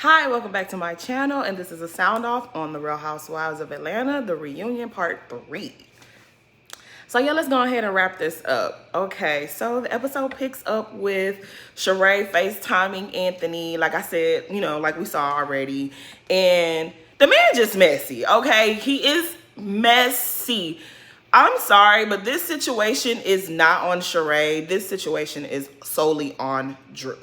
Hi, welcome back to my channel, and this is a sound off on the Real Housewives of Atlanta, the reunion part 3. So yeah, let's go ahead and wrap this up. Okay, so the episode picks up with Sheree FaceTiming Anthony, like I said, like we saw already. And the man just messy, okay? He is messy. I'm sorry, but this situation is not on Sheree. This situation is solely on Drew.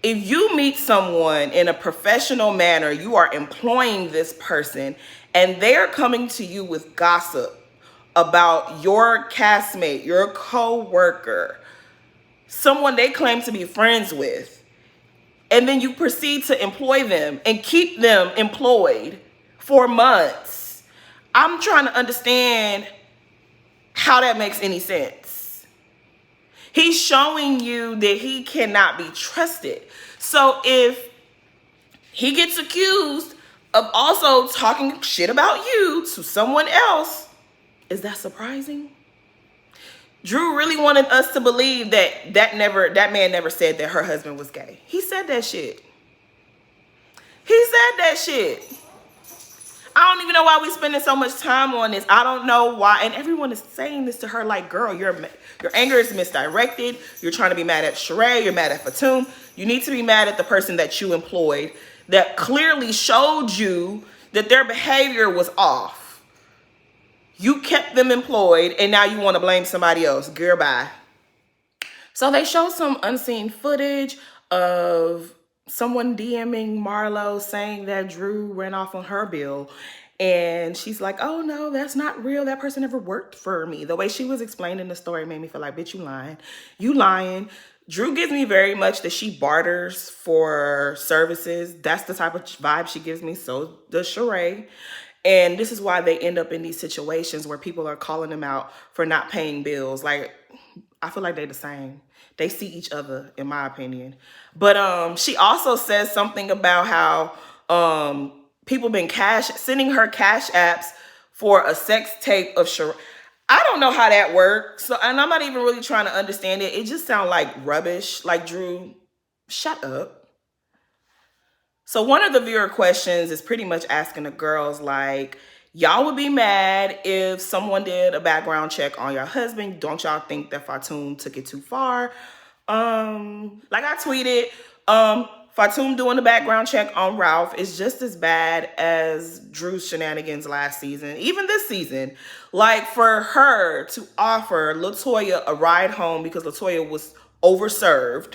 If you meet someone in a professional manner, you are employing this person, and they're coming to you with gossip about your castmate, your co-worker, someone they claim to be friends with, and then you proceed to employ them and keep them employed for months. I'm trying to understand how that makes any sense. He's showing you that he cannot be trusted. So if he gets accused of also talking shit about you to someone else, is that surprising? Drew really wanted us to believe that man never said that her husband was gay. He said that shit. He said that shit. I don't even know why we spending so much time on this. I don't know why. And everyone is saying this to her like, girl, your anger is misdirected. You're trying to be mad at Sheree. You're mad at Fatum. You need to be mad at the person that you employed that clearly showed you that their behavior was off. You kept them employed, and now you want to blame somebody else. Goodbye. So they show some unseen footage of someone DMing Marlo saying that Drew ran off on her bill. And she's like, oh, no, that's not real. That person never worked for me. The way she was explaining the story made me feel like, bitch, you lying. You lying. Drew gives me very much that she barters for services. That's the type of vibe she gives me. So does Sheree. And this is why they end up in these situations where people are calling them out for not paying bills. Like, I feel like they're the same. They see each other, in my opinion. But she also says something about how people been sending her cash apps for a sex tape of Sheree. I don't know how that works. So, and I'm not even really trying to understand it. It just sounds like rubbish. Like, Drew, shut up. So one of the viewer questions is pretty much asking the girls, like, y'all would be mad if someone did a background check on your husband. Don't y'all think that Fatum took it too far? Like I tweeted, Fatum doing the background check on Ralph is just as bad as Drew's shenanigans last season, even this season. Like, for her to offer LaToya a ride home because LaToya was overserved,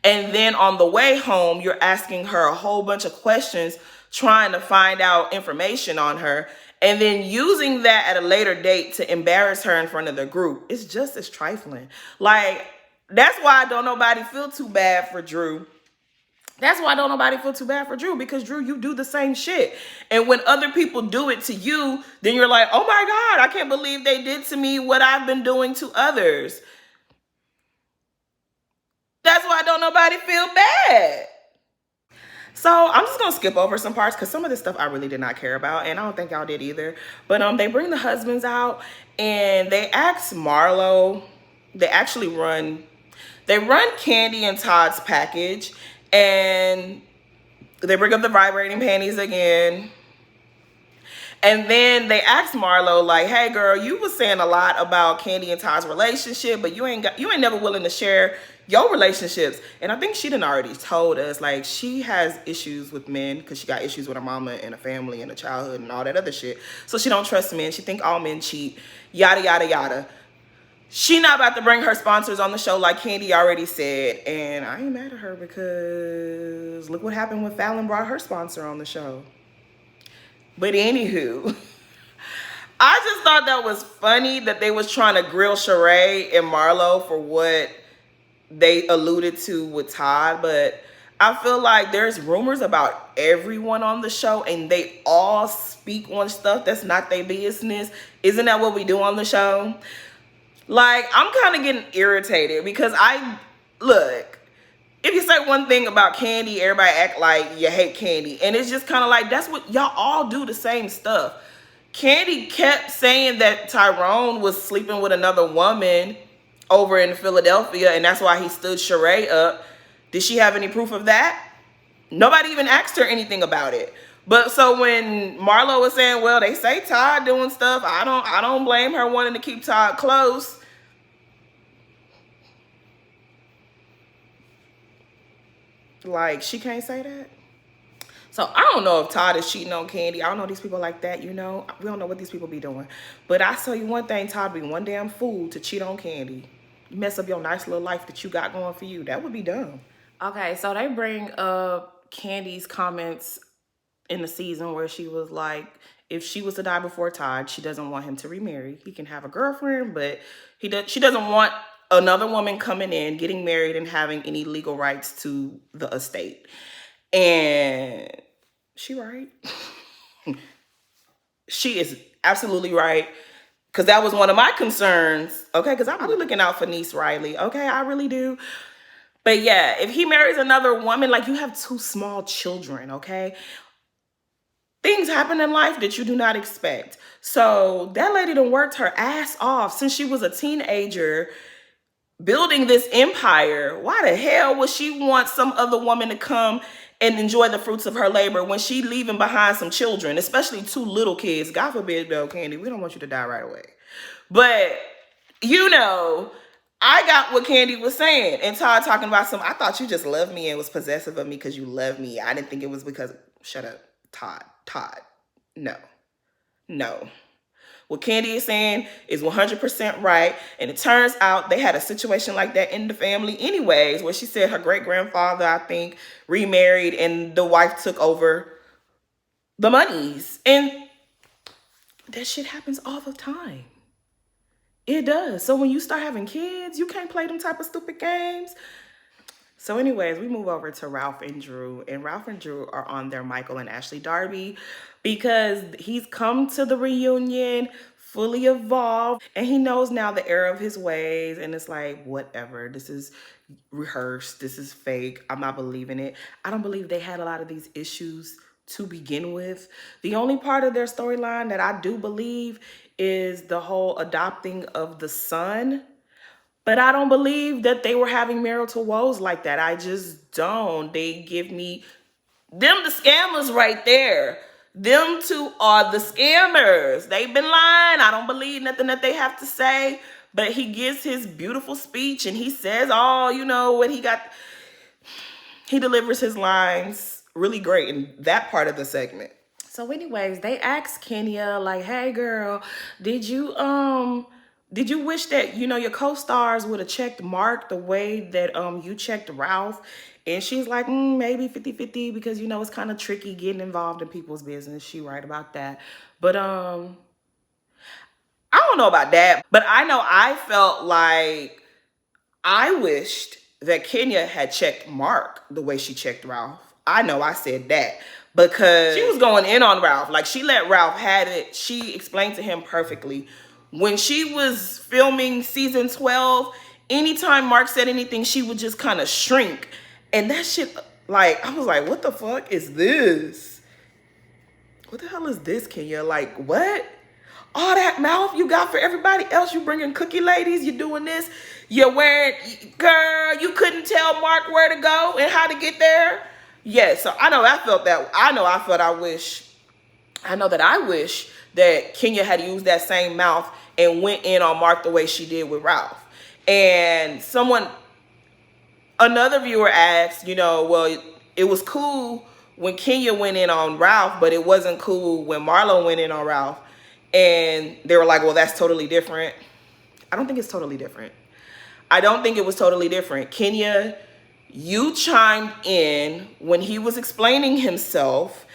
and then on the way home, you're asking her a whole bunch of questions, trying to find out information on her, and then using that at a later date to embarrass her in front of the group. It's just as trifling. Like, that's why I don't nobody feel too bad for Drew. That's why don't nobody feel too bad for Drew, because Drew, you do the same shit. And when other people do it to you, then you're like, oh my God, I can't believe they did to me what I've been doing to others. That's why don't nobody feel bad. So I'm just going to skip over some parts because some of this stuff I really did not care about, and I don't think y'all did either. But they bring the husbands out, and they ask Marlo, they run Candy and Todd's package, and they bring up the vibrating panties again. And then they asked Marlo, like, hey girl, you was saying a lot about Candy and Todd's relationship, but you ain't never willing to share your relationships. And I think she done already told us, like, she has issues with men because she got issues with her mama and a family and a childhood and all that other shit. So she don't trust men. She think all men cheat, yada, yada, yada. She not about to bring her sponsors on the show like Candy already said. And I ain't mad at her because look what happened when Fallon brought her sponsor on the show. But anywho, I just thought that was funny that they was trying to grill Sheree and Marlo for what they alluded to with Todd. But I feel like there's rumors about everyone on the show, and they all speak on stuff that's not their business. Isn't that what we do on the show? Like, I'm kind of getting irritated because look, if you say one thing about Candy, everybody act like you hate Candy. And it's just kind of like, that's what y'all all do, the same stuff. Candy kept saying that Tyrone was sleeping with another woman over in Philadelphia, and that's why he stood Sheree up. Did she have any proof of that? Nobody even asked her anything about it. But so when Marlo was saying, well, they say Todd doing stuff, I don't blame her wanting to keep Todd close. Like, she can't say that. So I don't know if Todd is cheating on Candy. I don't know these people like that, you know. We don't know what these people be doing. But I tell you one thing, Todd be one damn fool to cheat on Candy. You mess up your nice little life that you got going for you. That would be dumb. Okay, so they bring up Candy's comments in the season where she was like, if she was to die before Todd, she doesn't want him to remarry. He can have a girlfriend, but she doesn't want another woman coming in, getting married, and having any legal rights to the estate. And she right. She is absolutely right. Because that was one of my concerns. Okay, because I'm really looking out for Niece Riley. Okay, I really do. But yeah, if he marries another woman, like, you have 2 small children, okay? Things happen in life that you do not expect. So that lady done worked her ass off since she was a teenager, building this empire. Why the hell would she want some other woman to come and enjoy the fruits of her labor when she leaving behind some children, especially 2 little kids? God forbid, though, Candy, we don't want you to die right away. But, you know, I got what Candy was saying. And Todd talking about I thought you just loved me and was possessive of me because you love me. I didn't think it was because, shut up, Todd. No. What Candy is saying is 100% right. And it turns out they had a situation like that in the family anyways, where she said her great-grandfather, I think, remarried and the wife took over the monies. And that shit happens all the time. It does. So when you start having kids, you can't play them type of stupid games. So anyways, we move over to Ralph and Drew. And Ralph and Drew are on their Michael and Ashley Darby because he's come to the reunion fully evolved. And he knows now the error of his ways. And it's like, whatever. This is rehearsed. This is fake. I'm not believing it. I don't believe they had a lot of these issues to begin with. The only part of their storyline that I do believe is the whole adopting of the son. But I don't believe that they were having marital woes like that. I just don't. They give me them the scammers right there. Them 2 are the scammers. They've been lying. I don't believe nothing that they have to say. But he gives his beautiful speech and he says all, you know, what he got. He delivers his lines really great in that part of the segment. So anyways, they asked Kenya, like, hey girl, did you wish that, you know, your co-stars would have checked Mark the way that you checked Ralph? And she's like, maybe 50-50 because, you know, it's kind of tricky getting involved in people's business. She right about that. But I don't know about that. But I know I felt like I wished that Kenya had checked Mark the way she checked Ralph. I know I said that because she was going in on Ralph. Like, she let Ralph have it. She explained to him perfectly. When she was filming season 12, anytime Mark said anything, she would just kind of shrink. And that shit, like, I was like, what the fuck is this? What the hell is this, Kenya? Like, what? All that mouth you got for everybody else. You bringing cookie ladies. You doing this. You're wearing, girl, you couldn't tell Mark where to go and how to get there. Yeah, so I know I felt that. I know that I wish that Kenya had used that same mouth and went in on Mark the way she did with Ralph. And another viewer asked, you know, well, it was cool when Kenya went in on Ralph, but it wasn't cool when Marlo went in on Ralph. And they were like, well, that's totally different. I don't think it's totally different. I don't think it was totally different. Kenya, you chimed in when he was explaining himself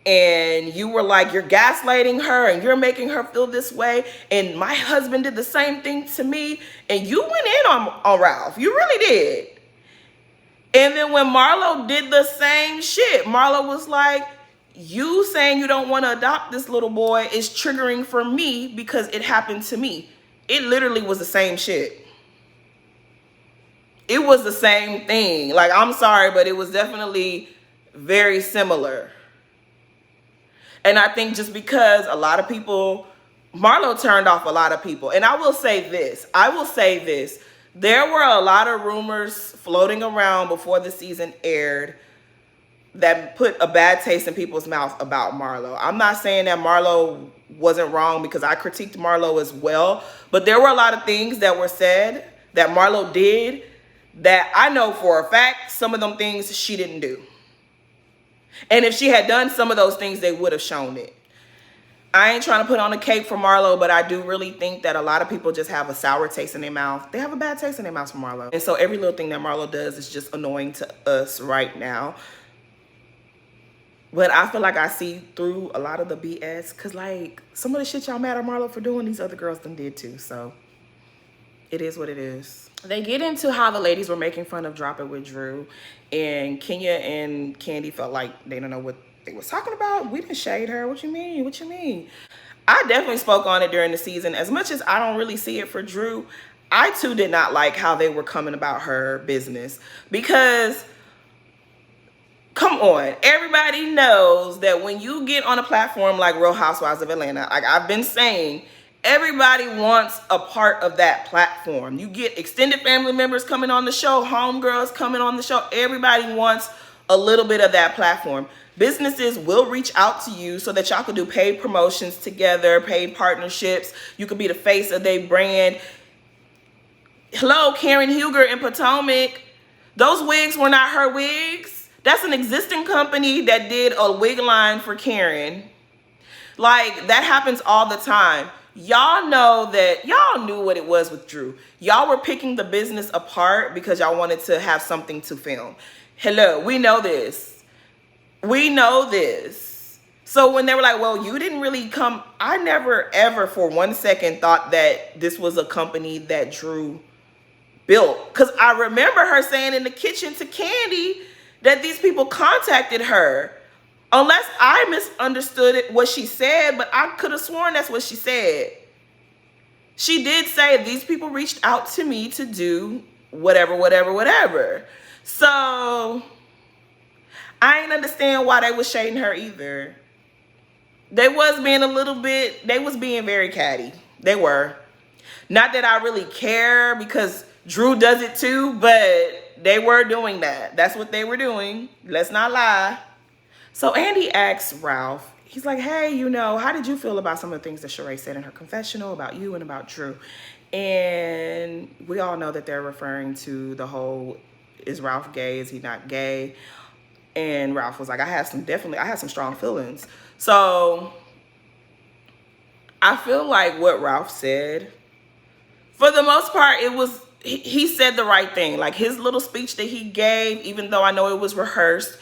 and you were like, you're gaslighting her and you're making her feel this way. And my husband did the same thing to me. And you went in on Ralph. You really did. And then when Marlo did the same shit, Marlo was like, you saying you don't want to adopt this little boy is triggering for me because it happened to me. It literally was the same shit. It was the same thing. Like, I'm sorry, but it was definitely very similar. And I think just because a lot of people, Marlo turned off a lot of people. And I will say this. There were a lot of rumors floating around before the season aired that put a bad taste in people's mouth about Marlo. I'm not saying that Marlo wasn't wrong, because I critiqued Marlo as well, but there were a lot of things that were said that Marlo did that I know for a fact some of them things she didn't do. And if she had done some of those things, they would have shown it. I ain't trying to put on a cake for Marlo, but I do really think that a lot of people just have a sour taste in their mouth. They have a bad taste in their mouth for Marlo. And so every little thing that Marlo does is just annoying to us right now. But I feel like I see through a lot of the BS, because like some of the shit y'all mad at Marlo for doing, these other girls done did too. So it is what it is. They get into how the ladies were making fun of Drop It with Drew, and Kenya and Candy felt like they don't know what they was talking about. We didn't shade her. What you mean? What you mean? I definitely spoke on it during the season. As much as I don't really see it for Drew, I too did not like how they were coming about her business, because come on, everybody knows that when you get on a platform like Real Housewives of Atlanta, like I've been saying, everybody wants a part of that platform. You get extended family members coming on the show, homegirls coming on the show. Everybody wants a little bit of that platform. Businesses will reach out to you so that y'all can do paid promotions together, paid partnerships. You could be the face of their brand. Hello, Karen Huger in Potomac. Those wigs were not her wigs. That's an existing company that did a wig line for Karen. Like, that happens all the time. Y'all know that y'all knew what it was with Drew. Y'all were picking the business apart because y'all wanted to have something to film. Hello, we know this. We know this. So when they were like, well, you didn't really come, I never ever for 1 second thought that this was a company that Drew built. Because I remember her saying in the kitchen to Candy that these people contacted her. Unless I misunderstood it, what she said, but I could have sworn that's what she said. She did say these people reached out to me to do whatever, whatever, whatever. So I ain't understand why they was shading her either. They was being a little bit, they was being very catty. They were. Not that I really care, because Drew does it too, but they were doing that. That's what they were doing. Let's not lie. So Andy asks Ralph, he's like, hey, you know, how did you feel about some of the things that Sheree said in her confessional about you and about Drew? And we all know that they're referring to the whole, is Ralph gay? Is he not gay? And Ralph was like, I had some strong feelings. So I feel like what Ralph said, for the most part, it was, he said the right thing. Like his little speech that he gave, even though I know it was rehearsed,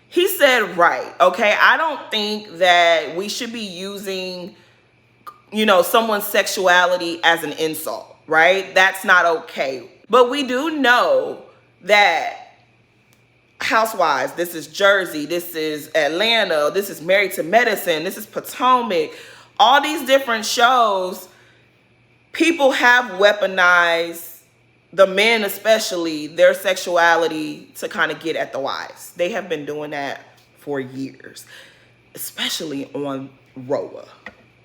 he said right, okay? I don't think that we should be using, you know, someone's sexuality as an insult, right? That's not okay. But we do know that Housewives, this is Jersey, this is Atlanta, this is Married to Medicine, this is Potomac, all these different shows, people have weaponized, the men especially, their sexuality to kind of get at the wives. They have been doing that for years, especially on Roa.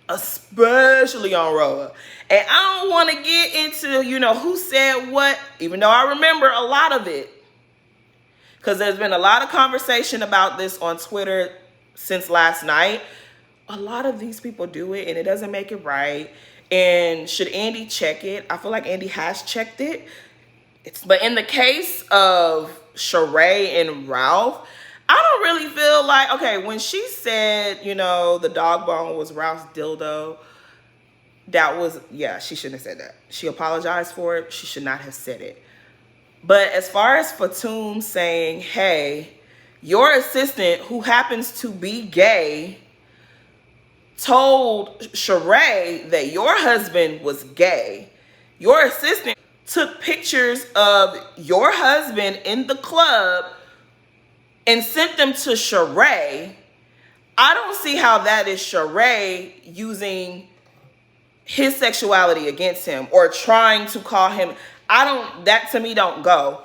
Especially on Roa. And I don't want to get into, you know, who said what, even though I remember a lot of it. Because there's been a lot of conversation about this on Twitter since last night. A lot of these people do it and it doesn't make it right. And should Andy check it? I feel like Andy has checked it. But in the case of Sheree and Ralph, I don't really feel like, okay, when she said, you know, the dog bone was Ralph's dildo, that was, yeah, she shouldn't have said that. She apologized for it. She should not have said it. But as far as Fatum saying, hey, your assistant, who happens to be gay, told Sheree that your husband was gay. Your assistant took pictures of your husband in the club and sent them to Sheree. I don't see how that is Sheree using his sexuality against him or trying to call him. That to me don't go.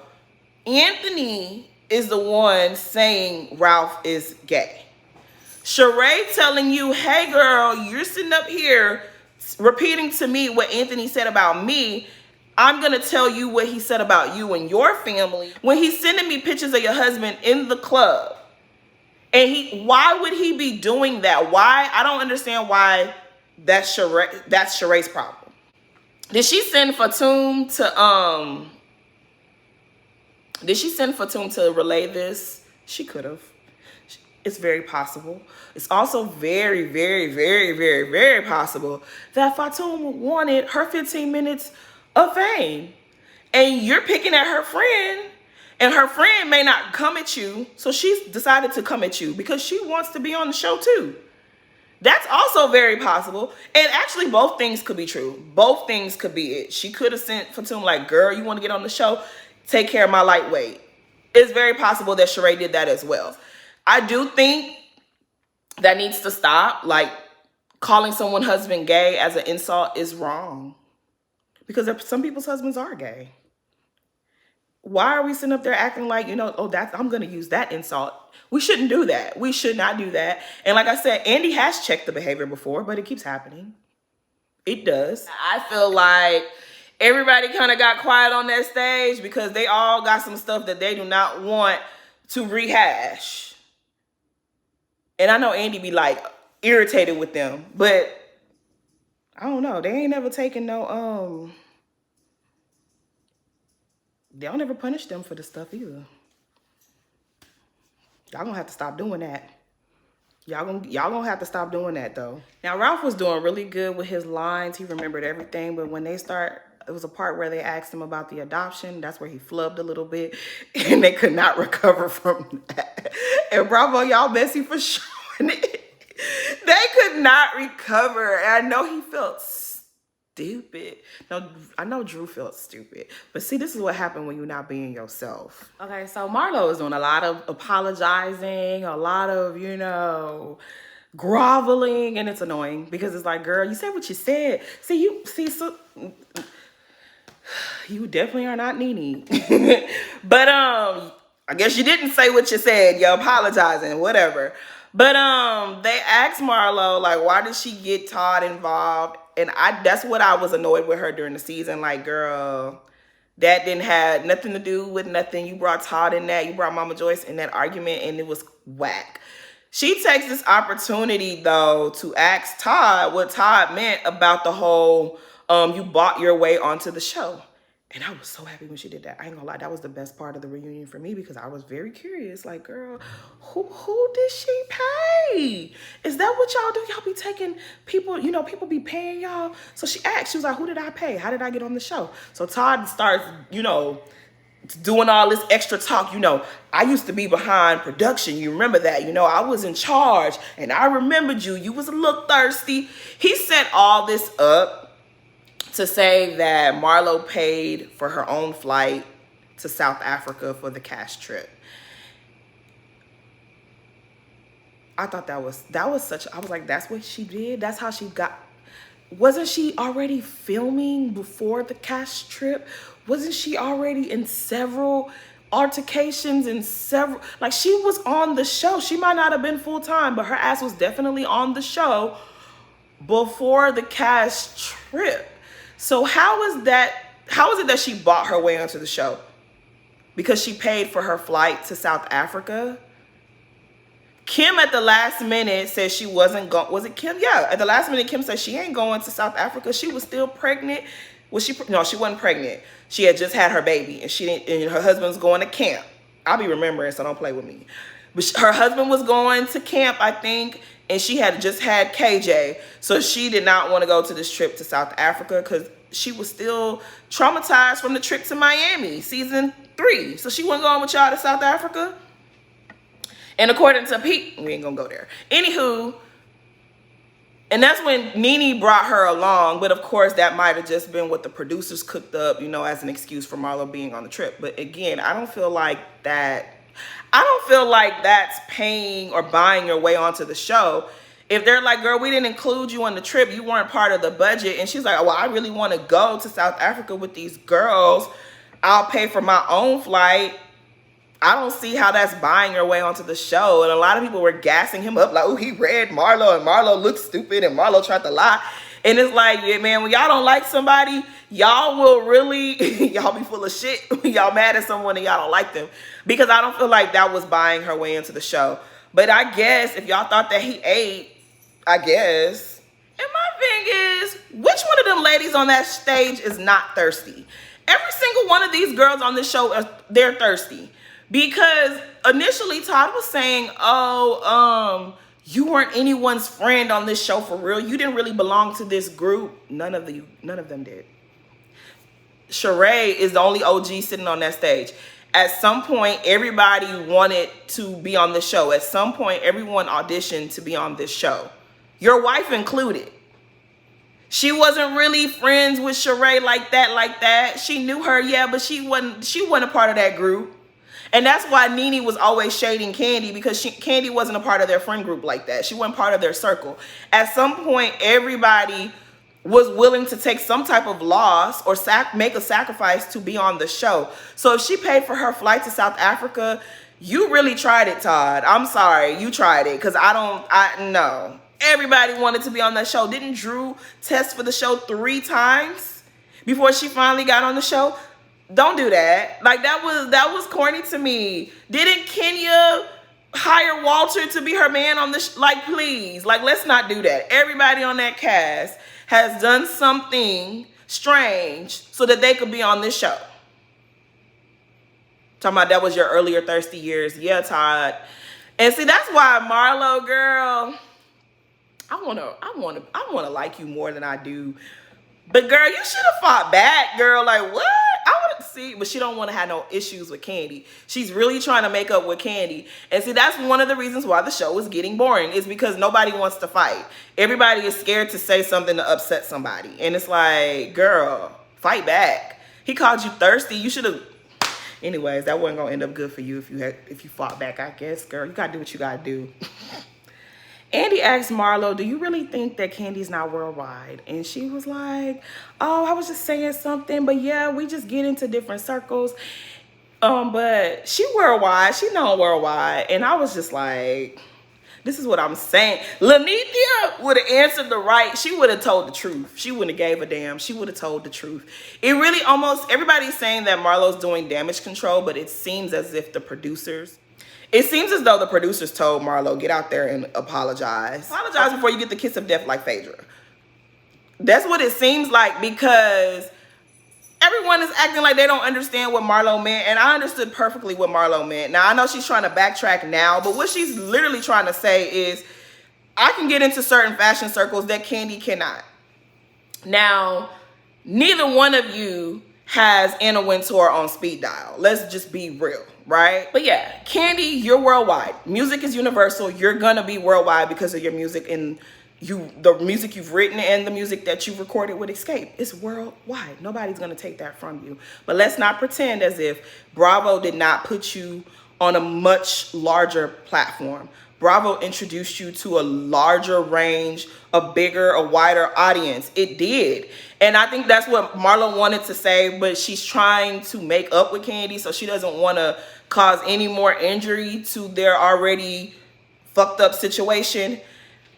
Anthony is the one saying Ralph is gay. Sheree telling you, hey girl, you're sitting up here repeating to me what Anthony said about me. I'm going to tell you what he said about you and your family when he's sending me pictures of your husband in the club. And why would he be doing that? Why? I don't understand why that's Sheree's problem. Did she send Fatum to relay this? She could have. It's very possible. It's also very, very, very, very, very possible that Fatum wanted her 15 minutes of fame. And you're picking at her friend, and her friend may not come at you, so she's decided to come at you because she wants to be on the show too. That's also very possible. And actually, both things could be true. Both things could be it. She could have sent Fatum like, girl, you want to get on the show? Take care of my lightweight. It's very possible that Sheree did that as well. I do think that needs to stop. Like, calling someone husband gay as an insult is wrong. Because some people's husbands are gay. Why are we sitting up there acting like, I'm going to use that insult? We shouldn't do that. We should not do that. And like I said, Andy has checked the behavior before, but it keeps happening. It does. I feel like everybody kind of got quiet on that stage because they all got some stuff that they do not want to rehash. And I know Andy be like irritated with them, but I don't know. They ain't never taken no, they don't ever punish them for the stuff either. Y'all gonna have to stop doing that. Y'all gonna have to stop doing that though. Now Ralph was doing really good with his lines. He remembered everything, but when it was a part where they asked him about the adoption. That's where he flubbed a little bit, and they could not recover from that. And bravo, y'all messy for showing it. They could not recover. And I know he felt stupid. No, I know Drew felt stupid. But see, this is what happened when you're not being yourself. Okay, so Marlo is doing a lot of apologizing, a lot of, groveling, and it's annoying because it's like, girl, you said what you said. You definitely are not Nene. But I guess you didn't say what you said. You're apologizing, whatever. But they asked Marlo, like, why did she get Todd involved? And that's what I was annoyed with her during the season. Like, girl, that didn't have nothing to do with nothing. You brought Todd in that. You brought Mama Joyce in that argument, and it was whack. She takes this opportunity, though, to ask Todd what Todd meant about the whole you bought your way onto the show. And I was so happy when she did that. I ain't gonna lie, that was the best part of the reunion for me because I was very curious. Like, girl, who did she pay? Is that what y'all do? Y'all be taking people, people be paying y'all. So she asked, she was like, who did I pay? How did I get on the show? So Todd starts, doing all this extra talk. I used to be behind production. You remember that? I was in charge and I remembered you. You was a little thirsty. He set all this up to say that Marlo paid for her own flight to South Africa for the cash trip. I thought that was I was like, that's what she did? That's how she got. Wasn't she already filming before the cash trip? Wasn't she already in several altercations and like she was on the show. She might not have been full time, but her ass was definitely on the show before the cash trip. So how is it that she bought her way onto the show? Because she paid for her flight to South Africa? Kim at the last minute said she wasn't going. Was it Kim? Yeah. At the last minute, Kim said she ain't going to South Africa. She was still pregnant. No, she wasn't pregnant. She had just had her baby and and her husband's going to camp. I'll be remembering, so don't play with me. But her husband was going to camp, I think, and she had just had KJ. So she did not want to go to this trip to South Africa because she was still traumatized from the trip to Miami, season 3. So she wasn't going with y'all to South Africa. And according to Pete, we ain't gonna go there. Anywho, and that's when Nene brought her along. But of course, that might have just been what the producers cooked up, as an excuse for Marlo being on the trip. But again, I don't feel like that. I don't feel like that's paying or buying your way onto the show. If they're like, girl, we didn't include you on the trip, you weren't part of the budget. And she's like, well, I really want to go to South Africa with these girls. I'll pay for my own flight. I don't see how that's buying your way onto the show. And a lot of people were gassing him up like, oh, he read Marlo and Marlo looked stupid and Marlo tried to lie. And it's like, yeah, man, when y'all don't like somebody, y'all will really, y'all be full of shit when y'all mad at someone and y'all don't like them. Because I don't feel like that was buying her way into the show. But I guess if y'all thought that he ate, I guess. And my thing is, which one of them ladies on that stage is not thirsty? Every single one of these girls on this show, they're thirsty. Because initially Todd was saying, you weren't anyone's friend on this show for real. You didn't really belong to this group. None of them did. Sheree is the only OG sitting on that stage. At some point, everybody wanted to be on the show. At some point, everyone auditioned to be on this show. Your wife included. She wasn't really friends with Sheree like that. She knew her, yeah, but she wasn't a part of that group. And that's why Nene was always shading Candy, because Candy wasn't a part of their friend group like that. She wasn't part of their circle. At some point, everybody was willing to take some type of loss or make a sacrifice to be on the show. So if she paid for her flight to South Africa, you really tried it, Todd. I'm sorry, you tried it, because no. Everybody wanted to be on that show. Didn't Drew test for the show 3 times before she finally got on the show? Don't do that. Like, that was corny to me. Didn't Kenya hire Walter to be her man on the like, please, like, let's not do that. Everybody on that cast has done something strange so that they could be on this show. Talking about that was your earlier thirsty years. Yeah, Todd. And see, that's why Marlo, girl, I wanna like you more than I do. But girl, you should have fought back, girl. Like, what? I want to see, but she don't want to have no issues with Candy. She's really trying to make up with Candy. And see, that's one of the reasons why the show is getting boring, is because nobody wants to fight. Everybody is scared to say something to upset somebody. And it's like, girl, fight back. He called you thirsty. You should have. Anyways, that wasn't going to end up good for you if you fought back, I guess. Girl, you got to do what you got to do. Andy asked Marlo, do you really think that Candy's not worldwide? And she was like, oh, I was just saying something. But yeah, we just get into different circles. But she worldwide. She known worldwide. And I was just like, this is what I'm saying. Lanithia would have answered the right. She would have told the truth. She wouldn't have gave a damn. She would have told the truth. It really everybody's saying that Marlo's doing damage control, but it seems as if it seems as though the producers told Marlo, get out there and apologize. Apologize before you get the kiss of death like Phaedra. That's what it seems like, because everyone is acting like they don't understand what Marlo meant. And I understood perfectly what Marlo meant. Now, I know she's trying to backtrack now, but what she's literally trying to say is, I can get into certain fashion circles that Candy cannot. Now, neither one of you has Anna Wintour on speed dial. Let's just be real, right? But yeah, Candy, you're worldwide. Music is universal. You're gonna be worldwide because of your music, and the music you've written and the music that you've recorded with Escape. It's worldwide. Nobody's gonna take that from you. But let's not pretend as if Bravo did not put you on a much larger platform. Bravo introduced you to a larger range, a bigger, a wider audience. It did. And I think that's what Marlo wanted to say, but she's trying to make up with Candy, so she doesn't want to cause any more injury to their already fucked up situation.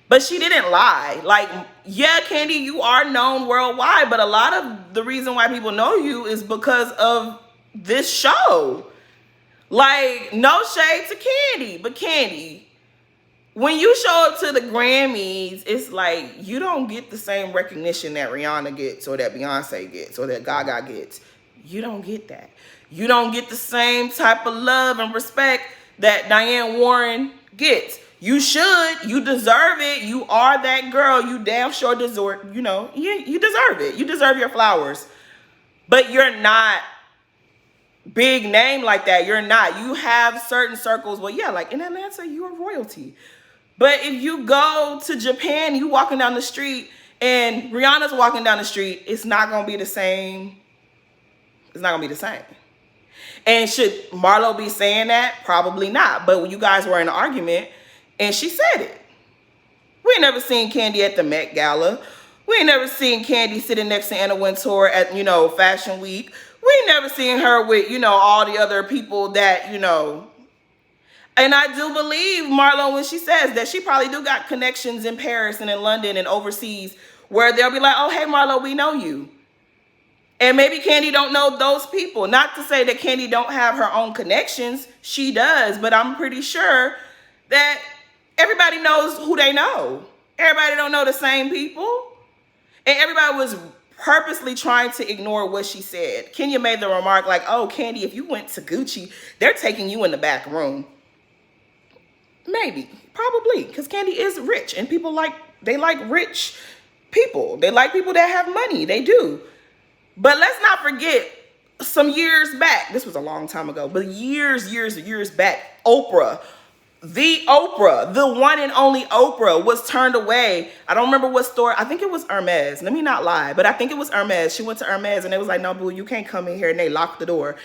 But she didn't lie. Like, yeah, Candy, you are known worldwide, but a lot of the reason why people know you is because of this show. Like, no shade to Candy, but Candy, when you show up to the Grammys, it's like you don't get the same recognition that Rihanna gets, or that Beyonce gets, or that Gaga gets. You don't get that. You don't get the same type of love and respect that Diane Warren gets. You should. You deserve it. You are that girl. You damn sure deserve, you deserve it. You deserve your flowers. But you're not big name like that. You're not. You have certain circles. Well, yeah, like in Atlanta, you are royalty. But if you go to Japan, you walking down the street and Rihanna's walking down the street, it's not going to be the same. It's not going to be the same. And should Marlo be saying that? Probably not. But when you guys were in an argument and she said it. We ain't never seen Candy at the Met Gala. We ain't never seen Candy sitting next to Anna Wintour at, Fashion Week. We ain't never seen her with, all the other people that, And I do believe Marlo when she says that she probably do got connections in Paris and in London and overseas where they'll be like, oh, hey, Marlo, we know you. And maybe Candy don't know those people. Not to say that Candy don't have her own connections. She does. But I'm pretty sure that everybody knows who they know. Everybody don't know the same people. And everybody was purposely trying to ignore what she said. Kenya made the remark like, oh, Candy, if you went to Gucci, they're taking you in the back room. Maybe, probably, because Candy is rich and people they like rich people. They like people that have money. They do. But let's not forget, some years back, this was a long time ago, but years back, Oprah, the one and only Oprah, was turned away. I don't remember what store. I think it was Hermes. Let me not lie, but I think it was Hermes. She went to Hermes and they was like, no, boo, you can't come in here. And they locked the door.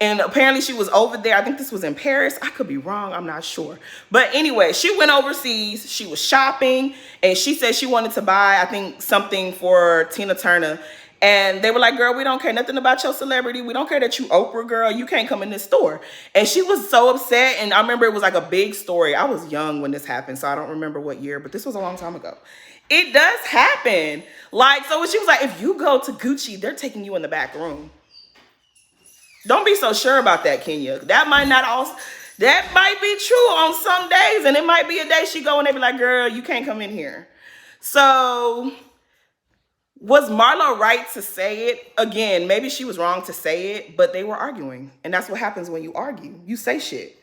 And apparently she was over there. I think this was in Paris. I could be wrong. I'm not sure. But anyway, she went overseas. She was shopping and she said she wanted to buy, I think, something for Tina Turner. And they were like, girl, we don't care nothing about your celebrity. We don't care that you Oprah, girl. You can't come in this store. And she was so upset. And I remember it was like a big story. I was young when this happened, so I don't remember what year, but this was a long time ago. It does happen. Like, so she was like, if you go to Gucci, they're taking you in the back room. Don't be so sure about that, Kenya. That might be true on some days. And it might be a day she go and they be like, girl, you can't come in here. So was Marlo right to say it? Again, maybe she was wrong to say it, but they were arguing. And that's what happens when you argue. You say shit.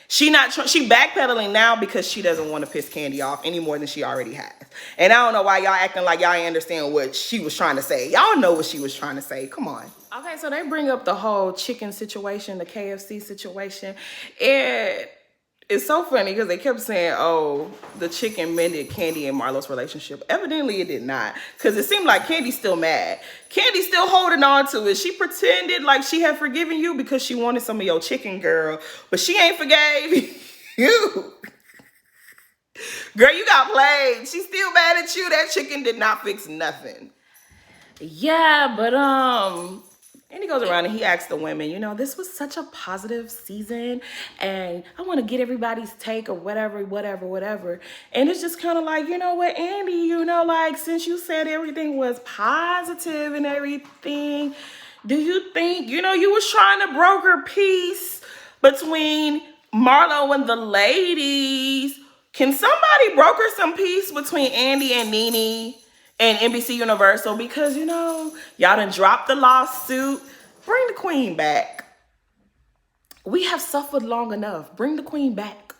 She backpedaling now because she doesn't want to piss Candy off any more than she already has. And I don't know why y'all acting like y'all ain't understand what she was trying to say. Y'all know what she was trying to say. Come on. Okay, so they bring up the whole chicken situation, the KFC situation. It's so funny because they kept saying, oh, the chicken mended Candy and Marlo's relationship. Evidently, it did not, because it seemed like Candy's still mad. Candy's still holding on to it. She pretended like she had forgiven you because she wanted some of your chicken, girl, but she ain't forgave you. Girl, you got played. She's still mad at you. That chicken did not fix nothing. Yeah, but and he goes around and he asks the women, you know, this was such a positive season and I want to get everybody's take or whatever. And it's just kind of like, you know what, Andy, you know, like, since you said everything was positive and everything, do you think, you know, you was trying to broker peace between Marlo and the ladies? Can somebody broker some peace between Andy and Nene and NBC Universal? Because, you know, y'all done dropped the lawsuit. Bring the queen back. We have suffered long enough. Bring the queen back.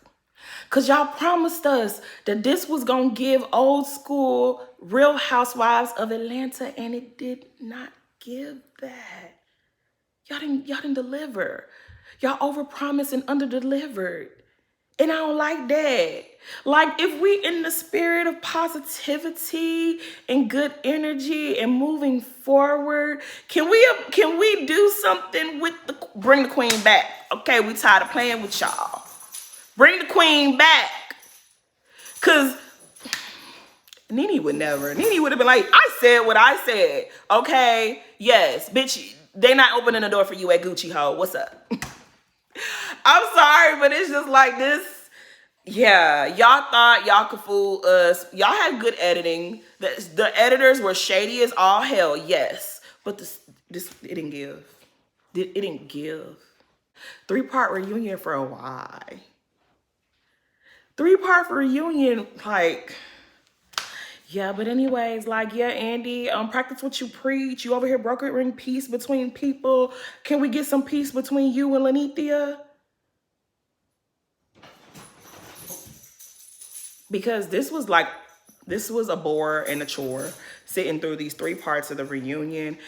Because y'all promised us that this was going to give old school Real Housewives of Atlanta, and it did not give that. Y'all didn't deliver. Y'all overpromised and underdelivered. And I don't like that. Like, if we in the spirit of positivity and good energy and moving forward, can we do something with bring the queen back? Okay, we tired of playing with y'all. Bring the queen back. Cause Nene would never. Nene would have been like, I said what I said. Okay, yes, bitch, they not opening the door for you at Gucci, ho. What's up? I'm sorry, but it's just like this. Yeah, y'all thought y'all could fool us. Y'all had good editing. The editors were shady as all hell, yes. But this it didn't give. It didn't give. 3-part reunion for a why? 3-part reunion, like, yeah, but anyways, like, yeah, Andy, practice what you preach. You over here brokering peace between people. Can we get some peace between you and Lanithia? Because this was a bore and a chore sitting through these 3 parts of the reunion.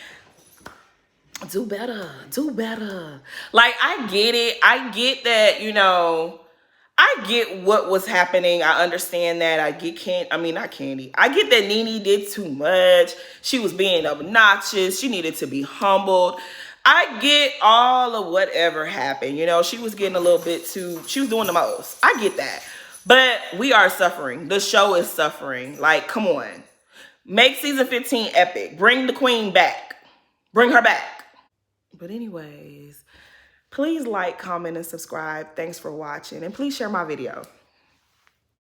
Do better. Like, I get it. I get that, you know, I get what was happening. I understand that. I get not Candy. I get that Nene did too much. She was being obnoxious. She needed to be humbled. I get all of whatever happened. You know, she was getting a little bit she was doing the most. I get that. But we are suffering. The show is suffering. Like, come on. Make season 15 epic. Bring the queen back. Bring her back. But anyways, please like, comment, and subscribe. Thanks for watching. And please share my video.